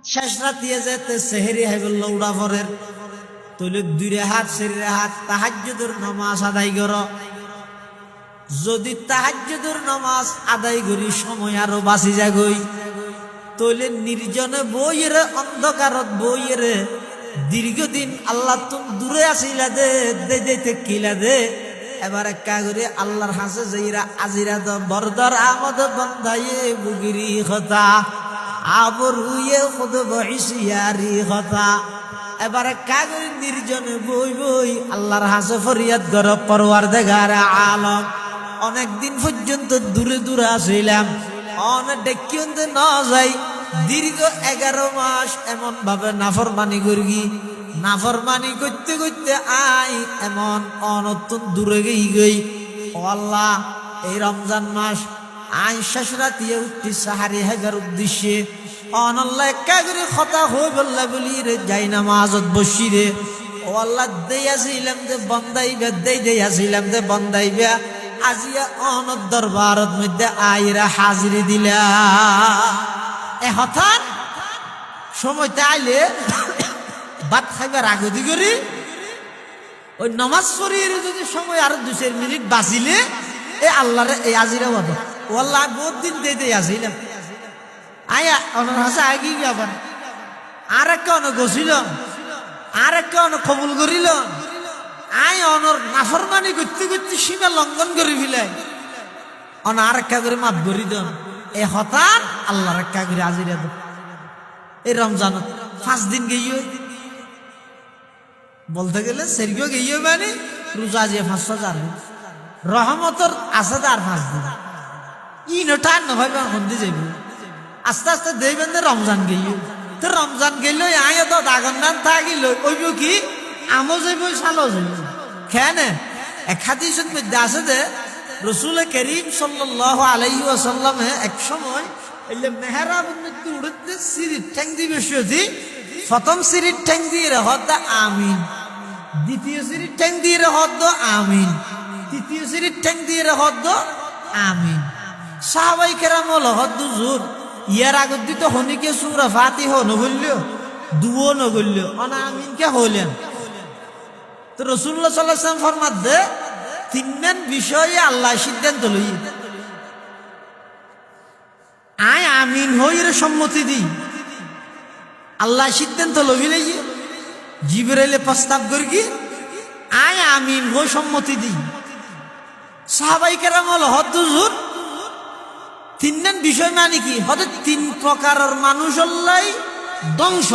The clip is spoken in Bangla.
শেষ রাতিয়ে যেতে সেহেরি হাইবুল্লাহ উড়া পরের তৈলে 2 রাকাত 4 রাকাত তাহাজ্জুদের নামাজ আদায় করো। যদি তাহাজ্জুদের নামাজ আদায় করি সময় আরো বাঁচি যাগই, তৈলে নির্জনে বইয়ের অন্ধকারত বইয়ের দীর্ঘদিন আল্লাহ তুম দূরে আসিলা দে দিতে কিলা দে। এবার একা করে আল্লাহর হাসে যাইরা আজিরা দ বরদর আমদ বন্ধায়ে বুগিরি কথা আবরুয়ে খুদ বহিসিয়ারি কথা। এবার একা করে নির্জনে বই বই আল্লাহর হাসে ফরিয়াদ কর পরওয়ারদিগার আলম অনেকদিন পর্যন্ত দূরে দূরে আসিলাম, অনেক ডেকিয়ন্তে ন যাই দীর্ঘ 11 মাস এমন ভাবে নাফরমানি করি, নাফরমানি করতে করতে আই এমন অনতুন দূরে গই। ও আল্লাহ, এই রমজান মাস আই শেষ রাতিয়ে উঠছি সাহারি হেগার উদ্দেশ্যে অনল্লাহ একা করে কথা হয়ে বললা বলি রে যাই নামাজত বসি রে। ও আল্লাহ দেয়াছিলাম যে বন্দাইবে দেয়াছিলাম যে বন্দাইবে আজিয়া অনদ দরবারত মধ্যে আইরা হাজিরি দিলা। এ হঠাৎ সময়টা আইলে ভাত খাইবার আগদি করি ওই নমাজ পড়িয়ে যদি সময় আরো 2-4 মিনিট বাঁচিলে এ আল্লাহরে এই আজিরা বাবা ও আল্লাহ বহুত দিন দিয়ে আসিলাম আয়া অনর হাসা আগি আবার আর একটা অন গছিল আর একটা অন কবুল করিল আয় অনর নাফরমানি করতে করতে সীমা লঙ্ঘন করে ফেলে অন আর একটা করে মাফ করি দেন। এ হঠাৎ আল্লাহ রক্ষা করে আজিরা দেন। এই রমজান 5 দিন গিয়ে বলতে গেলে সেরগিও গিয়ে মানে রোজা যে 500 রহমতর আছে তার 5 দিন ইনটা নভাবে মন্দি যাইব আস্তে আস্তে দেখবেন রমজান গিয়ে তো রমজান গেল আয় তো দাগন নাম থাকিল ওইব কি আমও যাইব সালো যাইব কেন এক হাদিসের মধ্যে আছে যে রসুল করিম সাল্লাল্লাহু আলাইহি ওয়াসাল্লাম এক সময় এলে মেহরাবের মধ্যে উড়তে সিঁড়ির ঠ্যাং দিয়ে বসেছি। প্রথম সিঁড়ির ঠ্যাং দিয়ে হদ্দা আমিন, দ্বিতীয় সিঁড়ির ঠ্যাং দিয়ে হদ্দ আমিন, তৃতীয় সিঁড়ির ঠ্যাং দিয়ে হদ্দ আমিন। সাহাবাই কেরাম হলো হদ্দু জোর ইয়ার আগত দিত হনিকে সূরা ফাতিহা নগল্য দুও নগল্য অনা আমিনকে হলেন। তো রাসূলুল্লাহ সাল্লাল্লাহু আলাইহি ওয়াসাল্লাম ফরমাত দে 3 বিষয়ে আল্লাহ সিদ্ধান্ত লই আয় আমিন হইর সম্মতি দি আল্লাহ সিদ্ধান্ত লইলে জিবরাইলে প্রস্তাব করি আয় আমিন হই সম্মতি দি। সাহাবাই কেরাম হল হদ্দুজুর 3 বিষয় মানে কি হতে 3 প্রকারের মানুষ হল্লাই ধ্বংস